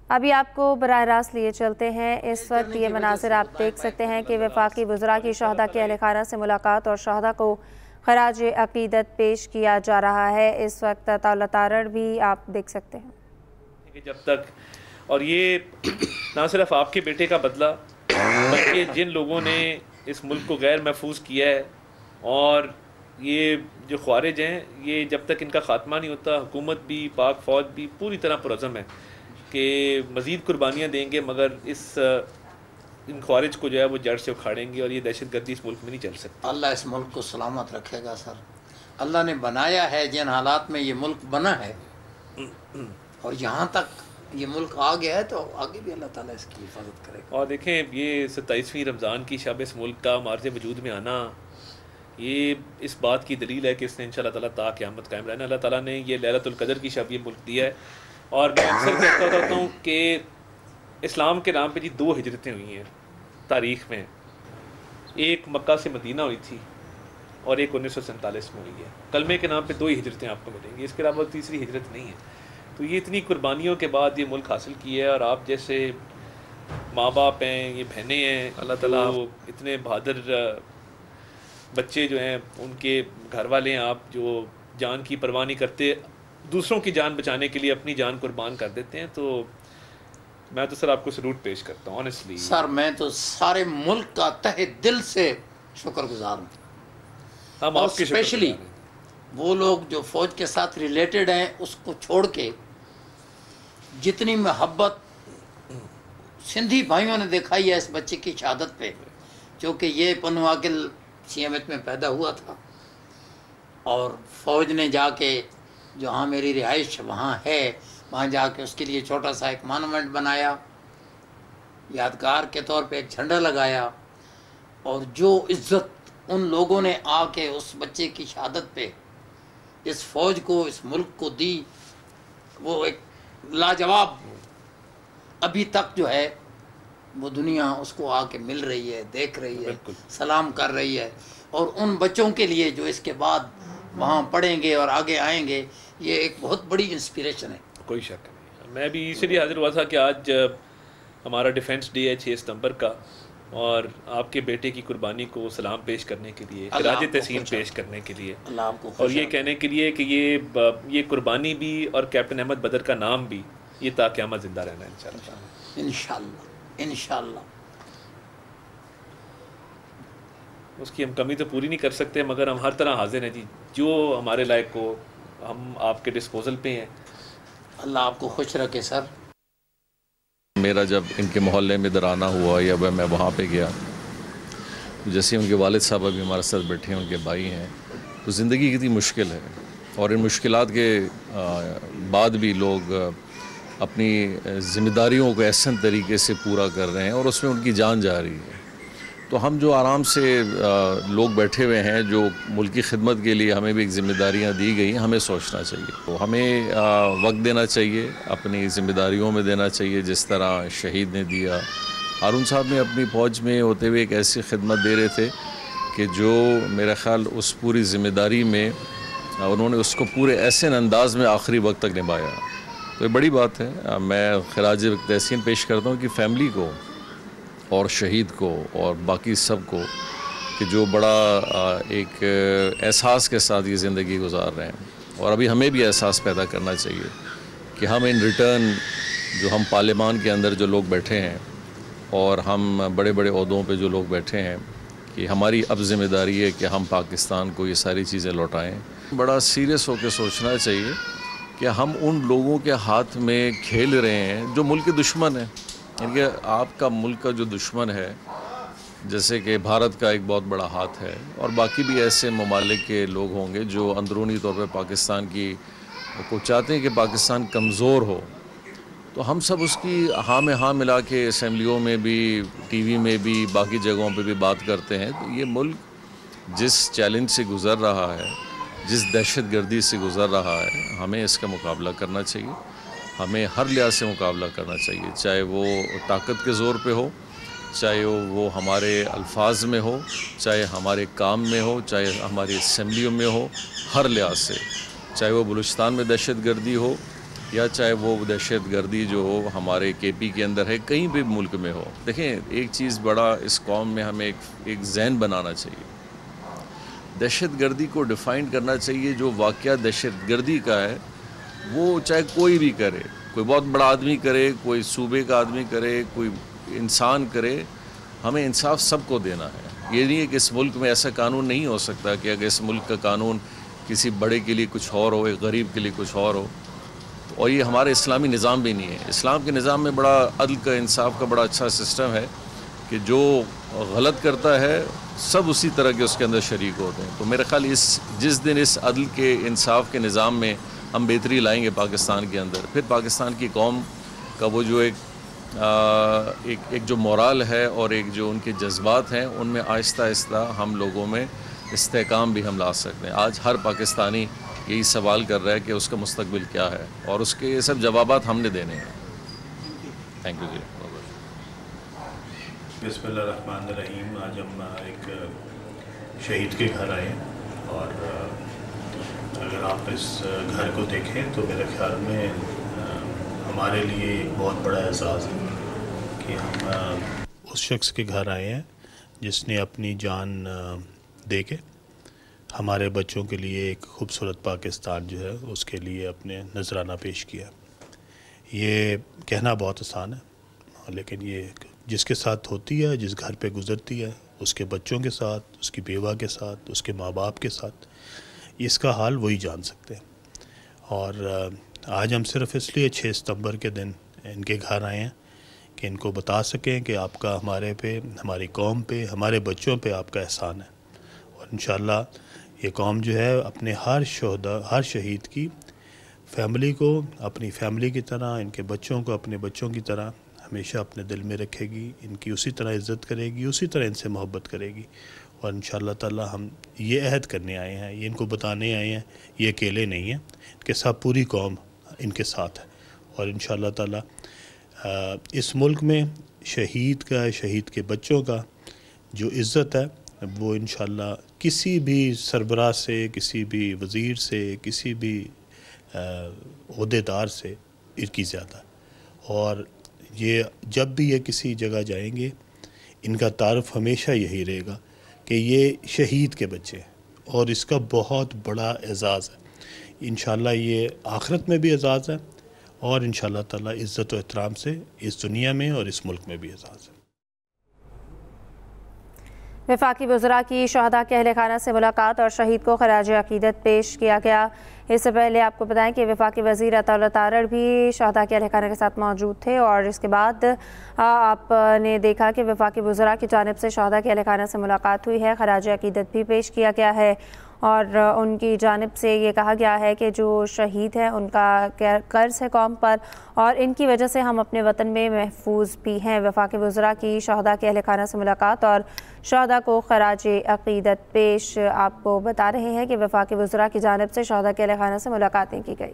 ابھی آپ کو براہ راست لیے چلتے ہیں۔ اس وقت یہ مناظر آپ دیکھ سکتے ہیں کہ وفاقی وزراء کی شہداء کے اہل خانہ سے ملاقات اور شہداء کو خراج عقیدت پیش کیا جا رہا ہے۔ اس وقت طاولہ تارڑ بھی آپ دیکھ سکتے ہیں۔ جب تک اور یہ نہ صرف آپ کے بیٹے کا بدلہ بلکہ جن لوگوں نے اس ملک کو غیر محفوظ کیا ہے اور یہ جو خوارج ہیں، یہ جب تک ان کا خاتمہ نہیں ہوتا، حکومت بھی پاک فوج بھی پوری طرح پرعزم ہے کہ مزید قربانیاں دیں گے، مگر ان خوارج کو جو ہے وہ جڑ سے اکھاڑیں گے اور یہ دہشت گردی اس ملک میں نہیں چل سکتی۔ اللہ اس ملک کو سلامت رکھے گا سر۔ اللہ نے بنایا ہے، جن حالات میں یہ ملک بنا ہے اور یہاں تک یہ ملک آ گیا ہے، تو آگے بھی اللہ تعالیٰ اس کی حفاظت کرے گا۔ اور دیکھیں، یہ 27ویں رمضان کی شب اس ملک کا معرض وجود میں آنا، یہ اس بات کی دلیل ہے کہ اس نے انشاءاللہ تعالیٰ تا قیامت قائم رہنا۔ اللہ تعالیٰ نے یہ لیلۃ القدر کی شب یہ ملک دیا ہے، اور میں اکثر کہتا ہوتا ہوں کہ اسلام کے نام پہ جی 2 ہجرتیں ہوئی ہیں تاریخ میں۔ ایک مکہ سے مدینہ ہوئی تھی اور ایک 1947 میں ہوئی ہے۔ کلمے کے نام پہ 2 ہی ہجرتیں آپ کو ملیں گی، اس کے علاوہ تیسری ہجرت نہیں ہے۔ تو یہ اتنی قربانیوں کے بعد یہ ملک حاصل کی ہے، اور آپ جیسے ماں باپ ہیں، یہ بہنیں ہیں، اللہ تعالیٰ اتنے بہادر بچے جو ہیں، ان کے گھر والے ہیں، آپ جو جان کی پرواہ نہیں کرتے، دوسروں کی جان بچانے کے لیے اپنی جان قربان کر دیتے ہیں۔ تو میں تو سر آپ کو سلوٹ پیش کرتا ہوں آنیسٹلی۔ سر میں تو سارے ملک کا تہ دل سے شکر گزار ہوں، ہم اور آپ کے اسپیشلی وہ لوگ جو فوج کے ساتھ ریلیٹڈ ہیں، اس کو چھوڑ کے جتنی محبت سندھی بھائیوں نے دکھائی ہے اس بچے کی شہادت پہ، کیونکہ یہ پنواکل سی ایم ایچ میں پیدا ہوا تھا، اور فوج نے جا کے جہاں میری رہائش وہاں ہے، وہاں جا کے اس کے لیے چھوٹا سا ایک مانومنٹ بنایا، یادگار کے طور پہ ایک جھنڈا لگایا، اور جو عزت ان لوگوں نے آ کے اس بچے کی شہادت پہ اس فوج کو، اس ملک کو دی، وہ ایک لاجواب ابھی تک جو ہے وہ دنیا اس کو آ کے مل رہی ہے، دیکھ رہی ہے، سلام کر رہی ہے۔ اور ان بچوں کے لیے جو اس کے بعد وہاں پڑھیں گے اور آگے آئیں گے، یہ ایک بہت بڑی انسپریشن ہے۔ کوئی شک نہیں۔ میں بھی اسی لیے حاضر ہوا تھا کہ آج ہمارا ڈیفنس ڈے ہے 6 ستمبر کا، اور آپ کے بیٹے کی قربانی کو سلام پیش کرنے کے لیے، خراج تحسین پیش کرنے کے لیے، اور یہ کہنے کے لیے کہ یہ قربانی بھی اور کیپٹن احمد بدر کا نام بھی یہ تا قیامت زندہ رہنا ہے انشاءاللہ۔ انشاءاللہ انشاءاللہ۔ اس کی ہم کمی تو پوری نہیں کر سکتے، مگر ہم ہر طرح حاضر ہیں جی، جو ہمارے لائق ہو ہم آپ کے ڈسپوزل پہ ہیں۔ اللہ آپ کو خوش رکھے سر۔ میرا جب ان کے محلے میں درانہ ہوا یا میں وہاں پہ گیا، جیسے ان کے والد صاحب ابھی ہمارے ساتھ بیٹھے ہیں، ان کے بھائی ہیں، تو زندگی کتنی مشکل ہے، اور ان مشکلات کے بعد بھی لوگ اپنی ذمہ داریوں کو احسن طریقے سے پورا کر رہے ہیں، اور اس میں ان کی جان جا رہی ہے۔ تو ہم جو آرام سے لوگ بیٹھے ہوئے ہیں، جو ملک کی خدمت کے لیے ہمیں بھی ایک ذمہ داریاں دی گئی ہیں، ہمیں سوچنا چاہیے، تو ہمیں وقت دینا چاہیے، اپنی ذمہ داریوں میں دینا چاہیے، جس طرح شہید نے دیا۔ ہارون صاحب نے اپنی فوج میں ہوتے ہوئے ایک ایسی خدمت دے رہے تھے کہ جو میرا خیال اس پوری ذمہ داری میں انہوں نے اس کو پورے ایسے انداز میں آخری وقت تک نبھایا، تو یہ بڑی بات ہے۔ میں خراج تحسین پیش کرتا ہوں کہ فیملی کو اور شہید کو اور باقی سب کو، کہ جو بڑا ایک احساس کے ساتھ یہ زندگی گزار رہے ہیں، اور ابھی ہمیں بھی احساس پیدا کرنا چاہیے کہ ہم ان ریٹرن جو ہم پارلیمان کے اندر جو لوگ بیٹھے ہیں اور ہم بڑے بڑے عہدوں پہ جو لوگ بیٹھے ہیں، کہ ہماری اب ذمہ داری ہے کہ ہم پاکستان کو یہ ساری چیزیں لوٹائیں۔ بڑا سیریس ہو کے سوچنا چاہیے کہ ہم ان لوگوں کے ہاتھ میں کھیل رہے ہیں جو ملک کے دشمن ہیں، یعنی کہ آپ کا ملک کا جو دشمن ہے، جیسے کہ بھارت کا ایک بہت بڑا ہاتھ ہے، اور باقی بھی ایسے ممالک کے لوگ ہوں گے جو اندرونی طور پہ پاکستان کو چاہتے ہیں کہ پاکستان کمزور ہو، تو ہم سب اس کی ہاں میں ہاں ملا کے اسمبلیوں میں بھی، ٹی وی میں بھی، باقی جگہوں پہ بھی بات کرتے ہیں۔ تو یہ ملک جس چیلنج سے گزر رہا ہے، جس دہشت گردی سے گزر رہا ہے، ہمیں اس کا مقابلہ کرنا چاہیے، ہمیں ہر لحاظ سے مقابلہ کرنا چاہیے، چاہے وہ طاقت کے زور پہ ہو، چاہے وہ ہمارے الفاظ میں ہو، چاہے ہمارے کام میں ہو، چاہے ہماری اسمبلیوں میں ہو، ہر لحاظ سے، چاہے وہ بلوچستان میں دہشت گردی ہو، یا چاہے وہ دہشت گردی جو ہو ہمارے کے پی کے اندر ہے کہیں بھی ملک میں ہو. دیکھیں ایک چیز بڑا اس قوم میں ہمیں ایک ذہن بنانا چاہیے. دہشت گردی کو ڈیفائن کرنا چاہیے. جو واقعہ دہشت گردی کا ہے وہ چاہے کوئی بھی کرے, کوئی بہت بڑا آدمی کرے, کوئی صوبے کا آدمی کرے, کوئی انسان کرے, ہمیں انصاف سب کو دینا ہے. یہ نہیں ہے کہ اس ملک میں ایسا قانون نہیں ہو سکتا کہ اگر اس ملک کا قانون کسی بڑے کے لیے کچھ اور ہو, ایک غریب کے لیے کچھ اور ہو. اور یہ ہمارے اسلامی نظام بھی نہیں ہے. اسلام کے نظام میں بڑا عدل کا, انصاف کا بڑا اچھا سسٹم ہے کہ جو غلط کرتا ہے سب اسی طرح کے اس کے اندر شریک ہوتے ہیں. تو میرا خیال جس دن اس عدل کے, انصاف کے نظام میں ہم بہتری لائیں گے پاکستان کے اندر, پھر پاکستان کی قوم کا وہ جو ایک جو مورال ہے اور ایک جو ان کے جذبات ہیں ان میں آہستہ آہستہ ہم لوگوں میں استحکام بھی ہم لا سکتے ہیں. آج ہر پاکستانی یہی سوال کر رہا ہے کہ اس کا مستقبل کیا ہے, اور اس کے یہ سب جوابات ہم نے دینے ہیں. تھینک یو جی. بسم اللہ الرحمن الرحیم. آج ہم ایک شہید کے گھر آئے اور اگر آپ اس گھر کو دیکھیں تو میرے خیال میں ہمارے لیے ایک بہت بڑا اعزاز ہے کہ ہم اس شخص کے گھر آئے ہیں جس نے اپنی جان دے کے ہمارے بچوں کے لیے ایک خوبصورت پاکستان جو ہے اس کے لیے اپنے نذرانہ پیش کیا. یہ کہنا بہت آسان ہے لیکن یہ جس کے ساتھ ہوتی ہے, جس گھر پہ گزرتی ہے, اس کے بچوں کے ساتھ, اس کی بیوہ کے ساتھ, اس کے ماں باپ کے ساتھ, اس کا حال وہی جان سکتے ہیں. اور آج ہم صرف اس لیے 6 ستمبر کے دن ان کے گھر آئے ہیں کہ ان کو بتا سکیں کہ آپ کا ہمارے پہ, ہماری قوم پہ, ہمارے بچوں پہ آپ کا احسان ہے. اور انشاءاللہ یہ قوم جو ہے اپنے ہر شہید کی فیملی کو اپنی فیملی کی طرح, ان کے بچوں کو اپنے بچوں کی طرح ہمیشہ اپنے دل میں رکھے گی, ان کی اسی طرح عزت کرے گی, اسی طرح ان سے محبت کرے گی. اور انشاءاللہ تعالی ہم یہ عہد کرنے آئے ہیں, یہ ان کو بتانے آئے ہیں, یہ اکیلے نہیں ہیں, ان کے ساتھ پوری قوم ان کے ساتھ ہے. اور انشاءاللہ تعالی اس ملک میں شہید کا, شہید کے بچوں کا جو عزت ہے وہ انشاءاللہ کسی بھی سربراہ سے, کسی بھی وزیر سے, کسی بھی عہدیدار سے ان کی زیادہ ہے. اور یہ جب بھی یہ کسی جگہ جائیں گے ان کا تعارف ہمیشہ یہی رہے گا کہ یہ شہید کے بچے ہیں, اور اس کا بہت بڑا اعزاز ہے. انشاءاللہ یہ آخرت میں بھی اعزاز ہے, اور انشاءاللہ تعالی عزت و احترام سے اس دنیا میں اور اس ملک میں بھی اعزاز ہے. وفاقی وزراء کی شہداء کے اہل خانہ سے ملاقات اور شہید کو خراج عقیدت پیش کیا گیا. اس سے پہلے آپ کو بتائیں کہ وفاقی وزیر عطا اللہ تارڑ بھی شہداء کے اہل خانہ کے ساتھ موجود تھے, اور اس کے بعد آپ نے دیکھا کہ وفاقی وزراء کی جانب سے شہداء کے اہل خانہ سے ملاقات ہوئی ہے, خراج عقیدت بھی پیش کیا گیا ہے, اور ان کی جانب سے یہ کہا گیا ہے کہ جو شہید ہیں ان کا قرض ہے قوم پر, اور ان کی وجہ سے ہم اپنے وطن میں محفوظ بھی ہیں. وفاقی وزراء کی شہداء کے اہل خانہ سے ملاقات اور شہداء کو خراج عقیدت پیش. آپ کو بتا رہے ہیں کہ وفاقی وزراء کی جانب سے شہداء کے اہل خانہ سے ملاقاتیں کی گئی.